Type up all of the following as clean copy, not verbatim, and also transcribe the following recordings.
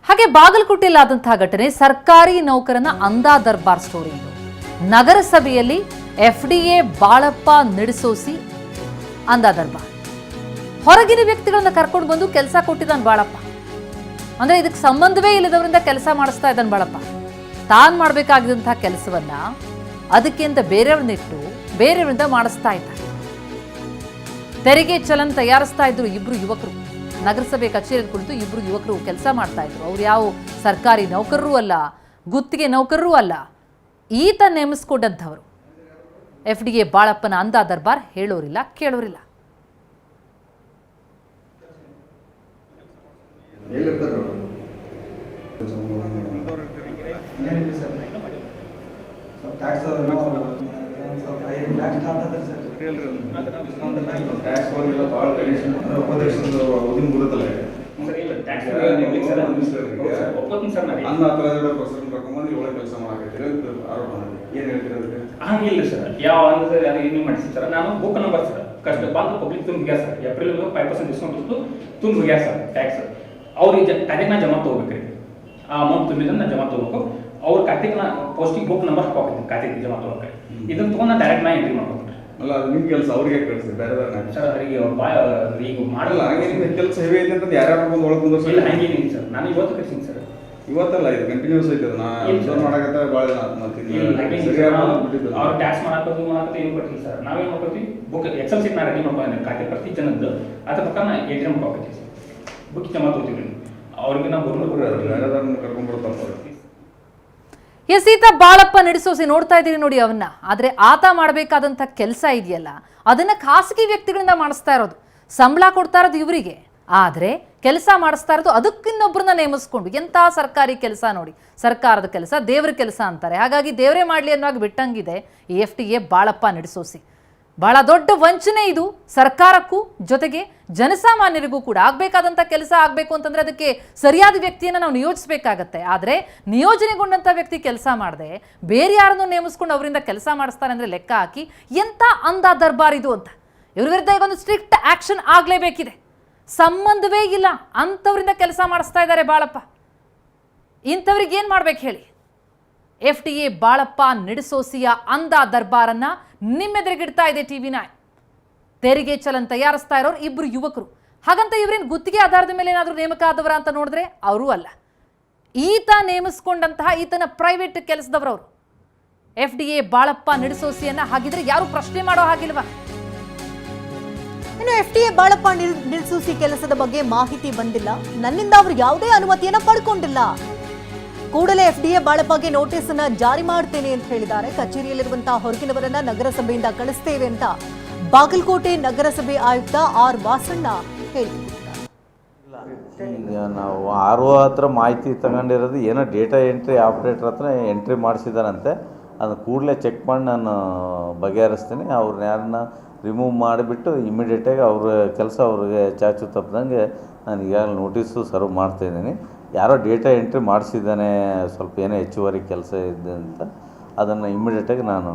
ಹಾಗೆ ಬಾಗಲಕೋಟೆಯಲ್ಲಾದಂತಹ ಘಟನೆ ಸರ್ಕಾರಿ ನೌಕರನ ಅಂದಾ ದರ್ಬಾರ್ ಸ್ಟೋರಿ ಇದು. ನಗರಸಭೆಯಲ್ಲಿ FDA ಬಾಳಪ್ಪ ನಿಡಿಸೋಸಿ ಅಂದಾ ದರ್ಬಾರ್. ಹೊರಗಿನ ವ್ಯಕ್ತಿಗಳನ್ನ ಕರ್ಕೊಂಡು ಬಂದು ಕೆಲಸ ಕೊಟ್ಟಿದ್ದಾನೆ ಬಾಳಪ್ಪ. ಅಂದ್ರೆ ಇದಕ್ಕೆ ಸಂಬಂಧವೇ ಇಲ್ಲದವರಿಂದ ಕೆಲಸ ಮಾಡಿಸ್ತಾ ಇದ್ದಾನೆ ಬಾಳಪ್ಪ. ತಾನು ಮಾಡಬೇಕಾಗಿದ್ದಂತಹ ಕೆಲಸವನ್ನ ಅದಕ್ಕೆ ಅಂತ ಬೇರೆಯವ್ರನ್ನಿಟ್ಟು ಬೇರೆಯವರಿಂದ ಮಾಡಿಸ್ತಾ ಇದ್ದಾರೆ. ತೆರಿಗೆ ಚಲನ್ ತಯಾರಿಸ್ತಾ ಇದ್ರು ಇಬ್ರು ಯುವಕರು. ನಗರಸಭೆ ಕಚೇರಿ ಕುಳಿತು ಇಬ್ರು ಯುವಕರು ಕೆಲಸ ಮಾಡ್ತಾ ಇದ್ರು. ಅವ್ರು ಯಾವ ಸರ್ಕಾರಿ ನೌಕರರೂ ಅಲ್ಲ, ಗುತ್ತಿಗೆ ನೌಕರರೂ ಅಲ್ಲ. ಈತ ನೇಮಿಸ್ಕೊಂಡಂಥವ್ರು. FDA ಬಾಳಪ್ಪನ ಅಂದಾ ದರ್ಬಾರ್ ಹೇಳೋರಿಲ್ಲ, ಕೇಳೋರಿಲ್ಲ. ಹಂಗಿಲ್ಲ ಸರ್. ಯಾವ ನೀವು ಮಾಡಿಸಿ ಸರ್, ನಾನು ಬುಕ್ ನಂಬರ್ ಸರ್ ಕಷ್ಟ ಬಂದು ಪಬ್ಲಿಕ್ ತುಂಬ ಹೋಗ್ಯಾರ ಸರ್. ಏಪ್ರಿಲ್ 5% ಡಿಸ್ಕೌಂಟ್ ಇತ್ತು, ತುಂಬ ಹೋಗ್ಯಾರ ಸರ್ ಟ್ಯಾಕ್ಸ್. ಅವ್ರಿಗೆ ಖಾತೆಗೆ ನಾ ಜಮಾ ತೊಗೋಬೇಕ್ರಿ. ಆ ಅಮೌಂಟ್ ತುಂಬಿದ್ರೆ ನಾ ಜಮಾ ತೊಗೋಬೇಕು. ಅವ್ರ ಖಾತೆಗೆ ನಾ ಪೋಸ್ಟಿಂಗ್ ಬುಕ್ ನಂಬರ್ ಹಾಕೋತೀನಿ ಖಾತೆಗೆ ಜಮಾ ತೊಗೋಕೆ. ಇದನ್ನ ತೊಗೊಂಡು ನಾ ಡೈರೆಕ್ಟ್ ನಾ ಎಂಟ್ರಿ ಮಾಡ್ಬೇಕು ಅಲ್ಲ. ಅದು ನಿಮ್ಮ ಕೆಲಸ ಅವ್ರಿಗೆ ಕಳಿಸಿ ಬೇರೆ ಸರ್. ಅವರಿಗೆ ಅವ್ರು ಈಗ ಮಾಡಲ್ಲ. ಹಾಗೆ ನಿಮ್ಮ ಕೆಲಸ ಹೆವಿ ಐತೆ ಅಂತ ಯಾರ್ಯಾರು ಬಂದು ಒಳಗೆ ಬಂದು ಇಲ್ಲ ಹಂಗೇನಿಲ್ಲ ಸರ್. ನಾನು ಇವತ್ತು ಕಳಿಸ್ತೀನಿ ಸರ್. ಇವತ್ತಲ್ಲ, ಇದು ಕಂಟಿನ್ಯೂಸ್ ಐತೆ. ನಾ ಮಾಡಕತ್ತ ಭಾಳ ಅವ್ರು ಟ್ಯಾಕ್ಸ್ ಮಾಡಾಕೋದು ಏನು ಕೊಟ್ಟಿಲ್ಲ ಸರ್. ನಾವೇನು ಮಾಡ್ಕೊತೀವಿ, ಬುಕ್ ಎಕ್ಸೆಲ್ ಶೀಟ್ ನಾ ರೆಡಿ ಮಾಡ್ಕೊಂಡು ಖಾತೆ ಪ್ರತಿ ಜನದ್ದು ಅದ್ರ ಪ್ರಕಾರ ನಾ ATM ಮಾಡ್ಕೊತೀವಿ ಸರ್. ಬುಕ್ ಜಮಾ ತೊಗೋತೀವಿ. ಅವ್ರಿಗೆ ನಾವು ಕರ್ಕೊಂಡ್ಬರ್ತಾರೆ. ಎಸ್, ಈತ ಬಾಳಪ್ಪ ನಡೆಸೋಸಿ ನೋಡ್ತಾ ಇದ್ದೀರಿ ನೋಡಿ ಅವನ್ನ. ಆದ್ರೆ ಆತ ಮಾಡಬೇಕಾದಂಥ ಕೆಲಸ ಇದೆಯಲ್ಲ, ಅದನ್ನ ಖಾಸಗಿ ವ್ಯಕ್ತಿಗಳಿಂದ ಮಾಡಿಸ್ತಾ ಇರೋದು. ಸಂಬಳ ಕೊಡ್ತಾ ಇರೋದು ಇವರಿಗೆ, ಆದ್ರೆ ಕೆಲಸ ಮಾಡಿಸ್ತಾ ಇರೋದು ಅದಕ್ಕಿನ್ನೊಬ್ಬರನ್ನ ನೇಮಿಸ್ಕೊಂಡು. ಎಂಥ ಸರ್ಕಾರಿ ಕೆಲಸ ನೋಡಿ. ಸರ್ಕಾರದ ಕೆಲಸ ದೇವ್ರ ಕೆಲಸ ಅಂತಾರೆ. ಹಾಗಾಗಿ ದೇವರೇ ಮಾಡಲಿ ಅನ್ನೋವಾಗ ಬಿಟ್ಟಂಗಿದೆ ಈ FDA ಬಾಳಪ್ಪ ನಡೆಸೋಸಿ. ಬಹಳ ದೊಡ್ಡ ವಂಚನೆ ಇದು ಸರ್ಕಾರಕ್ಕೂ, ಜೊತೆಗೆ ಜನಸಾಮಾನ್ಯರಿಗೂ ಕೂಡ. ಆಗಬೇಕಾದಂಥ ಕೆಲಸ ಆಗಬೇಕು ಅಂತಂದ್ರೆ ಅದಕ್ಕೆ ಸರಿಯಾದ ವ್ಯಕ್ತಿಯನ್ನು ನಾವು ನಿಯೋಜಿಸಬೇಕಾಗತ್ತೆ. ಆದರೆ ನಿಯೋಜನೆಗೊಂಡಂಥ ವ್ಯಕ್ತಿ ಕೆಲಸ ಮಾಡದೆ ಬೇರೆ ಯಾರನ್ನು ನೇಮಿಸ್ಕೊಂಡು ಅವರಿಂದ ಕೆಲಸ ಮಾಡಿಸ್ತಾರೆ ಅಂದರೆ ಲೆಕ್ಕ ಹಾಕಿ ಎಂಥ ಅಂದಾ ದರ್ಬಾರ್ ಇದು ಅಂತ. ಇವ್ರ ವಿರುದ್ಧ ಈಗ ಒಂದು ಸ್ಟ್ರಿಕ್ಟ್ ಆಕ್ಷನ್ ಆಗಲೇಬೇಕಿದೆ. ಸಂಬಂಧವೇ ಇಲ್ಲ ಅಂಥವ್ರಿಂದ ಕೆಲಸ ಮಾಡಿಸ್ತಾ ಇದ್ದಾರೆ ಬಾಳಪ್ಪ. ಇಂಥವ್ರಿಗೆ ಏನು ಮಾಡ್ಬೇಕು ಹೇಳಿ? FDA ಬಾಳಪ್ಪ ನಿಡಿಸೋಸಿಯ ಅಂದಾ ದರ್ಬಾರನ್ನ ನಿಮ್ಮೆದುರಿಗಿಡ್ತಾ ಇದೆ TV9. ತೆರಿಗೆ ಚಲನ್ ತಯಾರಿಸ್ತಾ ಇರೋರು ಇಬ್ರು ಯುವಕರು. ಹಾಗಂತ ಇವರೇನು ಗುತ್ತಿಗೆ ಆಧಾರದ ಮೇಲೆ ಏನಾದರೂ ನೇಮಕ ಆದವರ ಅಂತ ನೋಡಿದ್ರೆ ಅವರೂ ಅಲ್ಲ. ಈತ ನೇಮಿಸ್ಕೊಂಡಂತಹ ಈತನ ಪ್ರೈವೇಟ್ ಕೆಲಸದವರವರು. FDA ಬಾಳಪ್ಪ ನಿಡಿಸೋಸಿಯನ್ನ ಹಾಗಿದ್ರೆ ಯಾರು ಪ್ರಶ್ನೆ ಮಾಡೋ ಹಾಗಿಲ್ವಾ? ಇನ್ನು FDA ಬಾಳಪ್ಪ ನಿಡಿಸೋಸಿ ಕೆಲಸದ ಬಗ್ಗೆ ಮಾಹಿತಿ ಬಂದಿಲ್ಲ, ನನ್ನಿಂದ ಅವರು ಯಾವುದೇ ಅನುಮತಿಯನ್ನ ಪಡ್ಕೊಂಡಿಲ್ಲ, ಕೂಡಲೇ FDA ಬಾಳಪ್ಪಗೆ ನೋಟಿಸ್ ಅನ್ನ ಜಾರಿ ಮಾಡ್ತೇನೆ ಅಂತ ಹೇಳಿದ್ದಾರೆ. ಕಚೇರಿಯಲ್ಲಿರುವಂತಹ ಹೊರಗಿನವರನ್ನ ನಗರಸಭೆಯಿಂದ ಕಳಿಸ್ತೇವೆ ಅಂತ ಬಾಗಲಕೋಟೆ ನಗರಸಭೆ ಆಯುಕ್ತ R ವಾಸಣ್ಣ ಹೇಳಿದ್ದಾರೆ. ಈಗ ನಾವು RO ಹತ್ರ ಮಾಹಿತಿ ತಗೊಂಡಿರೋದು ಏನೋ ಡೇಟಾ ಎಂಟ್ರಿ ಆಪ್ರೇಟರ್ ಹತ್ರ ಎಂಟ್ರಿ ಮಾಡಿಸಿದಾರಂತೆ. ಅದನ್ನು ಕೂಡಲೇ ಚೆಕ್ ಮಾಡಿ ನಾನು ಬಗೆಹರಿಸ್ತೀನಿ. ಅವ್ರನ್ನ ಯಾರನ್ನ ರಿಮೂವ್ ಮಾಡಿಬಿಟ್ಟು ಇಮಿಡಿಯೇಟಾಗಿ ಅವ್ರ ಕೆಲಸ ಅವ್ರಿಗೆ ಚಾಚು ತಪ್ಪದಂಗೆ ನಾನು ಈಗಾಗಲೇ ನೋಟಿಸು ಸರ್ವ್ ಮಾಡ್ತಾಯಿದ್ದೀನಿ. ಯಾರೋ ಡೇಟಾ ಎಂಟ್ರಿ ಮಾಡಿಸಿದ್ದಾನೆ, ಸ್ವಲ್ಪ ಏನೋ ಹೆಚ್ಚುವರಿ ಕೆಲಸ ಇದೆ ಅಂತ, ಅದನ್ನು ಇಮಿಡಿಯೇಟಾಗಿ ನಾನು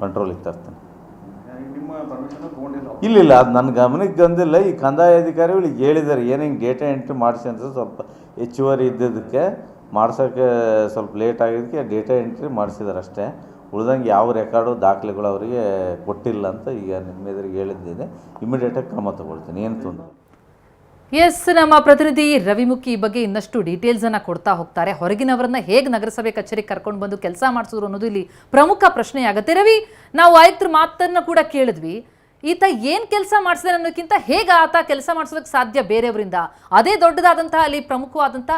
ಕಂಟ್ರೋಲಿಗೆ ತರ್ತೇನೆ. ಇಲ್ಲ, ಅದು ನನ್ನ ಗಮನಕ್ಕೆ ಬಂದಿಲ್ಲ. ಈ ಕಂದಾಯ ಅಧಿಕಾರಿಗಳಿಗೆ ಹೇಳಿದ್ದಾರೆ ಏನು ಹಿಂಗೆ ಡೇಟಾ ಎಂಟ್ರಿ ಮಾಡಿಸಿ ಅಂತ. ಸ್ವಲ್ಪ ಹೆಚ್ಚುವರಿ ಇದ್ದಿದ್ದಕ್ಕೆ ಮಾಡ್ಸೋಕ್ಕೆ ಸ್ವಲ್ಪ ಲೇಟ್ ಆಗಿದ್ದಕ್ಕೆ ಡೇಟಾ ಎಂಟ್ರಿ ಮಾಡಿಸಿದ್ದಾರೆ ಅಷ್ಟೇ. ಉಳಿದಂಗೆ ಯಾವ ರೆಕಾರ್ಡು ದಾಖಲೆಗಳು ಅವರಿಗೆ ಕೊಟ್ಟಿಲ್ಲ ಅಂತ ಈಗ ನಿಮ್ಮ ಎದುರಿಗೆ ಹೇಳಿದ್ದೇನೆ. ಇಮಿಡಿಯೇಟಾಗಿ ಕ್ರಮ ತಗೊಳ್ತೀನಿ, ಏನು ತೊಂದರೆ. ಎಸ್, ನಮ್ಮ ಪ್ರತಿನಿಧಿ ರವಿಮುಖಿ ಈ ಬಗ್ಗೆ ಇನ್ನಷ್ಟು ಡೀಟೇಲ್ಸ್ ಅನ್ನ ಕೊಡ್ತಾ ಹೋಗ್ತಾರೆ. ಹೊರಗಿನವರನ್ನ ಹೇಗೆ ನಗರಸಭೆ ಕಚೇರಿಗೆ ಕರ್ಕೊಂಡು ಬಂದು ಕೆಲಸ ಮಾಡಿಸಿದ್ರು ಅನ್ನೋದು ಇಲ್ಲಿ ಪ್ರಮುಖ ಪ್ರಶ್ನೆ ಆಗುತ್ತೆ. ರವಿ, ನಾವು ಆಯುಕ್ತರ ಮಾತನ್ನ ಕೂಡ ಕೇಳಿದ್ವಿ. ಈತ ಏನ್ ಕೆಲಸ ಮಾಡಿಸಿದ್ರೆ ಅನ್ನೋಕ್ಕಿಂತ ಹೇಗೆ ಆತ ಕೆಲಸ ಮಾಡಿಸೋದಕ್ಕೆ ಸಾಧ್ಯ ಬೇರೆಯವರಿಂದ? ಅದೇ ದೊಡ್ಡದಾದಂತಹ ಅಲ್ಲಿ ಪ್ರಮುಖವಾದಂಥ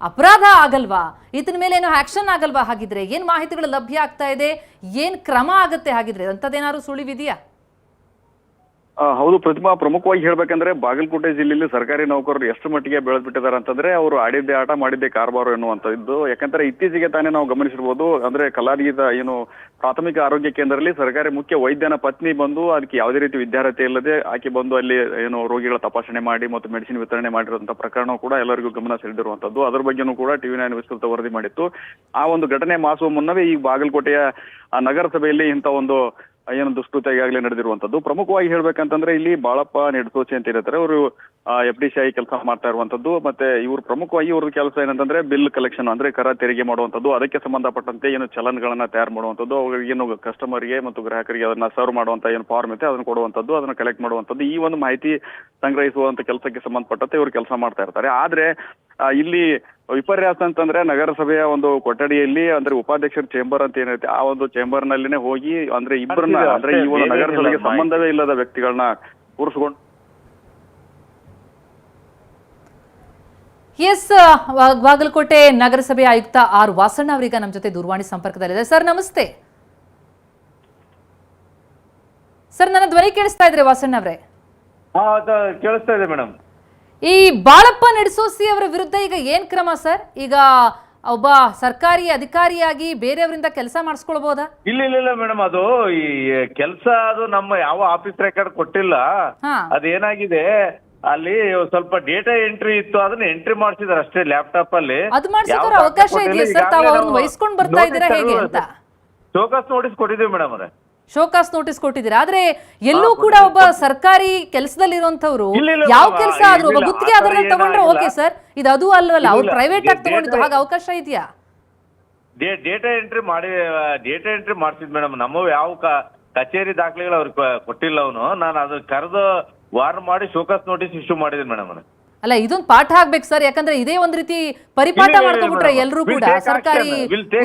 ಅಪರಾಧ ಆಗಲ್ವಾ? ಈತನ ಮೇಲೆ ಏನೋ ಆಕ್ಷನ್ ಆಗಲ್ವಾ? ಹಾಗಿದ್ರೆ ಏನ್ ಮಾಹಿತಿಗಳು ಲಭ್ಯ ಆಗ್ತಾ ಇದೆ? ಏನ್ ಕ್ರಮ ಆಗುತ್ತೆ ಹಾಗಿದ್ರೆ? ಅಂಥದ್ದೇನಾದ್ರು ಸುಳಿವಿದೆಯಾ? ಹೌದು ಪ್ರತಿಮಾ, ಪ್ರಮುಖವಾಗಿ ಹೇಳ್ಬೇಕಂದ್ರೆ ಬಾಗಲಕೋಟೆ ಜಿಲ್ಲೆಯಲ್ಲಿ ಸರ್ಕಾರಿ ನೌಕರರು ಎಷ್ಟು ಮಟ್ಟಿಗೆ ಬೆಳೆದ್ಬಿಟ್ಟಿದ್ದಾರೆ ಅಂತಂದ್ರೆ ಅವರು ಆಡಿದ್ದೆ ಆಟ ಮಾಡಿದ್ದೆ ಕಾರ್ಬಾರು ಎನ್ನುವಂಥದ್ದು. ಯಾಕಂದ್ರೆ ಇತ್ತೀಚೆಗೆ ತಾನೇ ನಾವು ಗಮನಿಸಿರ್ಬೋದು, ಅಂದ್ರೆ ಕಲಾದೀದ ಏನು ಪ್ರಾಥಮಿಕ ಆರೋಗ್ಯ ಕೇಂದ್ರದಲ್ಲಿ ಸರ್ಕಾರಿ ಮುಖ್ಯ ವೈದ್ಯನ ಪತ್ನಿ ಬಂದು ಅದಕ್ಕೆ ಯಾವುದೇ ರೀತಿ ವಿದ್ಯಾರ್ಹತೆ ಇಲ್ಲದೆ ಆಕೆ ಬಂದು ಅಲ್ಲಿ ಏನು ರೋಗಿಗಳ ತಪಾಸಣೆ ಮಾಡಿ ಮತ್ತು ಮೆಡಿಸಿನ್ ವಿತರಣೆ ಮಾಡಿರುವಂತಹ ಪ್ರಕರಣ ಕೂಡ ಎಲ್ಲರಿಗೂ ಗಮನ ಸೆಳೆದಿರುವಂತದ್ದು. ಅದರ ಬಗ್ಗೆನೂ ಕೂಡ TV9 ವಿಸ್ತೃತ ವರದಿ ಮಾಡಿತ್ತು. ಆ ಒಂದು ಘಟನೆ ಮಾಸುವ ಮುನ್ನವೇ ಈ ಬಾಗಲಕೋಟೆಯ ನಗರಸಭೆಯಲ್ಲಿ ಇಂಥ ಒಂದು ಏನು ದುಷ್ಕೃತ್ಯ ಈಗಾಗಲೇ ನಡೆದಿರುವಂತದ್ದು. ಪ್ರಮುಖವಾಗಿ ಹೇಳ್ಬೇಕಂತಂದ್ರೆ ಇಲ್ಲಿ ಬಾಳಪ್ಪ ನಿಡಸೋಚಿ ಅಂತ ಇರ್ತಾರೆ, ಅವರು FDCI ಕೆಲಸ ಮಾಡ್ತಾ ಇರುವಂತದ್ದು. ಮತ್ತೆ ಇವ್ರು ಪ್ರಮುಖವಾಗಿ ಇವ್ರ ಕೆಲಸ ಏನಂತಂದ್ರೆ ಬಿಲ್ ಕಲೆಕ್ಷನ್ ಅಂದ್ರೆ ಕರ ತೆರಿಗೆ ಮಾಡುವಂತದ್ದು, ಅದಕ್ಕೆ ಸಂಬಂಧಪಟ್ಟಂತೆ ಏನು ಚಲನ್ಗಳನ್ನ ತಯಾರು ಮಾಡುವಂತದ್ದು, ಅವ್ರಿಗೆ ಏನು ಕಸ್ಟಮರ್ಗೆ ಮತ್ತು ಗ್ರಾಹಕರಿಗೆ ಅದನ್ನ ಸರ್ವ್ ಮಾಡುವಂತ ಏನು ಫಾರ್ಮ್ ಐತೆ ಅದನ್ನ ಕೊಡುವಂತದ್ದು, ಅದನ್ನ ಕಲೆಕ್ಟ್ ಮಾಡುವಂತದ್ದು, ಈ ಒಂದು ಮಾಹಿತಿ ಸಂಗ್ರಹಿಸುವಂತ ಕೆಲಸಕ್ಕೆ ಸಂಬಂಧಪಟ್ಟಂತೆ ಇವರು ಕೆಲಸ ಮಾಡ್ತಾ ಇರ್ತಾರೆ. ಆದ್ರೆ ಇಲ್ಲಿ ವಿಪರ್ಯಾಸ ಅಂತಂದ್ರೆ ನಗರಸಭೆಯ ಒಂದು ಕೊಠಡಿಯಲ್ಲಿ ಅಂದ್ರೆ ಉಪಾಧ್ಯಕ್ಷರ ಚೇಂಬರ್ ಅಂತ ಏನೈತೆ ಆ ಒಂದು ಚೇಂಬರ್ ನಲ್ಲಿನೇ ಹೋಗಿ ಅಂದ್ರೆ ಇಬ್ಬರನ್ನ ಅಂದ್ರೆ ಈ ಒಂದು ನಗರಸಭೆಗೆ ಸಂಬಂಧವೇ ಇಲ್ಲದ ವ್ಯಕ್ತಿಗಳನ್ನ ಕೂರಿಸ್ಕೊಂಡು ಎಸ್ ಬಾಗಲಕೋಟೆ ನಗರಸಭೆ ಆಯುಕ್ತ ಆರ್ ವಾಸಣ್ಣ ಅವರೀಗ ನಮ್ಮ ಜೊತೆ ದೂರವಾಣಿ ಸಂಪರ್ಕದಲ್ಲಿದೆ. ಸರ್ ನಮಸ್ತೆ. ಸರ್ ನನ್ನ ಧ್ವನಿ ಕೇಳಿಸ್ತಾ ಇದ್ರೆ ವಾಸಣ್ಣ ಅವರೇ? ಕೇಳಿಸ್ತಾ ಇದೆ ಮೇಡಮ್. ಈ ಬಾಳಪ್ಪ ನಿಡಸೋಸಿ ಅವರ ವಿರುದ್ಧ ಈಗ ಏನ್ ಕ್ರಮ ಸರ್? ಈಗ ಒಬ್ಬ ಸರ್ಕಾರಿ ಅಧಿಕಾರಿಯಾಗಿ ಬೇರೆಯವರಿಂದ ಕೆಲಸ ಮಾಡಿಸ್ಕೊಳ್ಬಹುದಾ? ಇಲ್ಲ ಮೇಡಮ್, ಅದು ಈ ಕೆಲಸ ಅದು ನಮ್ಮ ಯಾವ ಆಫೀಸ್ ರೆಕಾರ್ಡ್ ಕೊಟ್ಟಿಲ್ಲ. ಅದೇನಾಗಿದೆ ಅಲ್ಲಿ ಸ್ವಲ್ಪ ಡೇಟಾ ಎಂಟ್ರಿ ಇತ್ತು, ಅದನ್ನ ಎಂಟ್ರಿ ಮಾಡಿಸಿದಾರೆ ಅಷ್ಟೇ ಲ್ಯಾಪ್ಟಾಪ್ ಅಲ್ಲಿ. ಅದು ಮಾಡಿಸಿದ್ರೆ ಅವಕಾಶ ಇದೆಯಾ ಸರ್? ತಾವು ಅವ್ರನ್ನ ವಹಿಸ್ಕೊಂಡು ಬರ್ತಾ ಇದ್ದೀರಾ ಹೇಗೆ ಅಂತ? ಶೋಕಾಸ್ ನೋಟಿಸ್ ಕೊಟ್ಟಿದ್ದೀವಿ ಮೇಡಮ್ ಅವರೇ. ಶೋಕಾಸ್ ನೋಟಿಸ್ ಕೊಟ್ಟಿದ್ದೀರಾ? ಆದ್ರೆ ಎಲ್ಲೂ ಕೂಡ ಒಬ್ಬ ಸರ್ಕಾರಿ ಕೆಲಸದಲ್ಲಿರುವಂತವ್ರು ಯಾವ ಕೆಲಸ ಆದ್ರೂ ಒಬ್ಬ ಗುತ್ತಿಗೆ ಆಧಾರದಲ್ಲಿ ತಗೊಂಡ್ರೆ ಓಕೆ ಸರ್, ಇದು ಅದು ಅಲ್ವಲ್ಲ, ಅವ್ರು ಪ್ರೈವೇಟ್ ಆಗಿ ತಗೊಂಡಿದ್ದು, ಹಾಗೆ ಅವಕಾಶ ಇದೆಯಾ? ಡೇಟಾ ಎಂಟ್ರಿ ಮಾಡಿಸಿದ್ ಮೇಡಮ್. ನಮ್ಮ ಯಾವ ಕಚೇರಿ ದಾಖಲೆಗಳು ಅವ್ರಿಗೆ ಕೊಟ್ಟಿಲ್ಲ ಅವನು. ನಾನು ಅದು ಕರೆದು ವಾರ್ನ್ ಮಾಡಿ ಶೋಕಾಸ್ ನೋಟಿಸ್ ಇಶ್ಯೂ ಮಾಡಿದ್ದೀನಿ ಮೇಡಮ್ ಅವನು. ಅಲ್ಲ, ಇದೊಂದು ಪಾಠ ಆಗ್ಬೇಕು ಸರ್, ಯಾಕಂದ್ರೆ ಇದೇ ಒಂದ್ ರೀತಿ ಪರಿಪಾಠ ಮಾಡ್ಕೊಂಡ್ಬಿಟ್ರೆ ಎಲ್ರು ಕೂಡ ಸರ್ಕಾರಿ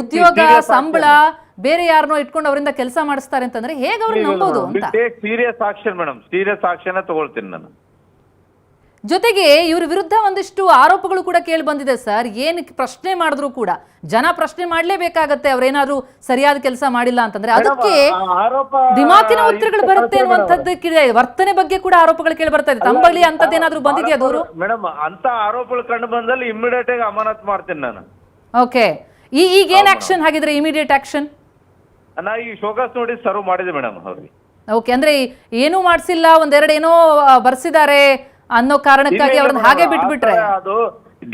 ಉದ್ಯೋಗ, ಸಂಬಳ, ಬೇರೆ ಯಾರನ್ನೋ ಇಟ್ಕೊಂಡು ಅವರಿಂದ ಕೆಲಸ ಮಾಡಿಸ್ತಾರೆ ಅಂತಂದ್ರೆ ಹೇಗೆ ಅವ್ರನ್ನ ನಂಬೋದು ಅಂತ. Serious action madam, serious action ತಗೊಳ್ತೀನಿ ನಾನು. ಜೊತೆಗೆ ಇವ್ರ ವಿರುದ್ಧ ಒಂದಿಷ್ಟು ಆರೋಪಗಳು ಕೂಡ ಕೇಳಿ ಬಂದಿದೆ ಸರ್. ಏನ್ ಪ್ರಶ್ನೆ ಮಾಡಿದ್ರು ಕೂಡ ಜನ ಪ್ರಶ್ನೆ ಮಾಡ್ಲೇಬೇಕಾಗತ್ತೆ, ಅವ್ರೇನಾದ್ರು ಸರಿಯಾದ ಕೆಲಸ ಮಾಡಿಲ್ಲ ಅಂತಂದ್ರೆ ಅದಕ್ಕೆ ದಿಮಾಕಿನ ಉತ್ತರಗಳು ಬರುತ್ತೆ ಅನ್ನುವಂಥದ್ದಕ್ಕಿದೆ. ವರ್ತನೆ ಬಗ್ಗೆ ಕೂಡ ಆರೋಪಗಳು ಕೇಳಿ ಬರ್ತಾ ಇದೆ. ತಮ್ಮಲ್ಲಿ ಅಂತದ್ದೇನಾದ್ರೂ ಬಂದಿದೆಯಾ ದೂರು? ಮೇಡಮ್, ಅಂತ ಆರೋಪಗಳು ಕಂಡು ಬಂದಲ್ಲಿ ಇಮಿಡಿಯೇಟ್ ಆಗಿ ಅಮಾನತ್ ಮಾಡ್ತೀನಿ ನಾನು. ಓಕೆ, ಈಗ ಏನ್ ಆಕ್ಷನ್ ಹಾಗಿದ್ರೆ? ಇಮಿಡಿಯೇಟ್ ಆಕ್ಷನ್ ನಾ ಈ ಶೋಕಾಸ್ ನೋಟಿಸ್ ಸರ್ವ್ ಮಾಡಿದೆ ಮೇಡಮ್ ಅವ್ರಿಗೆ. ಓಕೆ, ಅಂದ್ರೆ ಏನೂ ಮಾಡಿಸಿಲ್ಲ, ಒಂದೆರಡು ಏನೋ ಬರ್ಸಿದ್ದಾರೆ ಅನ್ನೋ ಕಾರಣಕ್ಕಾಗಿ ಅವ್ರನ್ನ ಹಾಗೆ ಬಿಟ್ಬಿಟ್ರೆ? ಅದು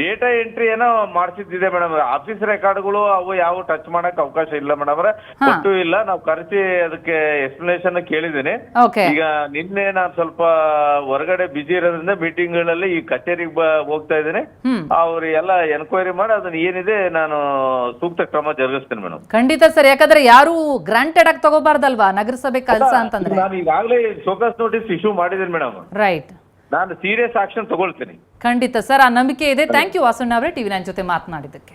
ಡೇಟಾ ಎಂಟ್ರಿ ಏನೋ ಮಾಡಿಸಿದ್ದಿದೆ ಮೇಡಮ್. ಆಫೀಸ್ ರೆಕಾರ್ಡ್ಗಳು ಅವು ಯಾವ ಟಚ್ ಮಾಡಕ್ ಅವಕಾಶ ಇಲ್ಲ ಮೇಡಮ್ ಅವರೇ, ಕೊಟ್ಟು ಇಲ್ಲ. ನಾವು ಕರೆಸಿ ಅದಕ್ಕೆ ಎಕ್ಸ್ಪ್ಲನೇಷನ್ ಕೇಳಿದ್ದೀನಿ. ಈಗ ನಿನ್ನೆ ನಾನು ಸ್ವಲ್ಪ ಹೊರಗಡೆ ಬಿಜಿ ಇರೋದ್ರಿಂದ ಮೀಟಿಂಗ್ ಗಳಲ್ಲಿ ಈ ಕಚೇರಿಗೆ ಹೋಗ್ತಾ ಇದ್ದೀನಿ. ಅವ್ರು ಎಲ್ಲ ಎನ್ಕ್ವೈರಿ ಮಾಡಿ ಅದನ್ನ ಏನಿದೆ ನಾನು ಸೂಕ್ತ ಕ್ರಮ ಜರುಗಿಸ್ತೀನಿ ಮೇಡಮ್. ಖಂಡಿತ ಸರ್, ಯಾಕಂದ್ರೆ ಯಾರು ಗ್ರಾಂಟೆಡ್ ಆಗಿ ತಗೋಬಾರ್ದಲ್ವಾ ನಗರಸಭೆ ಕೆಲಸ ಅಂತಂದ್ರೆ. ನಾನು ಈಗಾಗಲೇ ಶೋಕಾಸ್ ನೋಟಿಸ್ ಇಶ್ಯೂ ಮಾಡಿದ್ದೀನಿ ಮೇಡಮ್. ರೈಟ್, ನಾನು ಸೀರಿಯಸ್ ಆಕ್ಷನ್ ತಗೊಳ್ತೀನಿ. ಖಂಡಿತ ಸರ್, ಆ ನಂಬಿಕೆ ಇದೆ. ಥ್ಯಾಂಕ್ ಯು ವಾಸಣ್ಣ ಅವರೇ, TV9 ಜೊತೆ ಮಾತನಾಡಿದ್ದಕ್ಕೆ.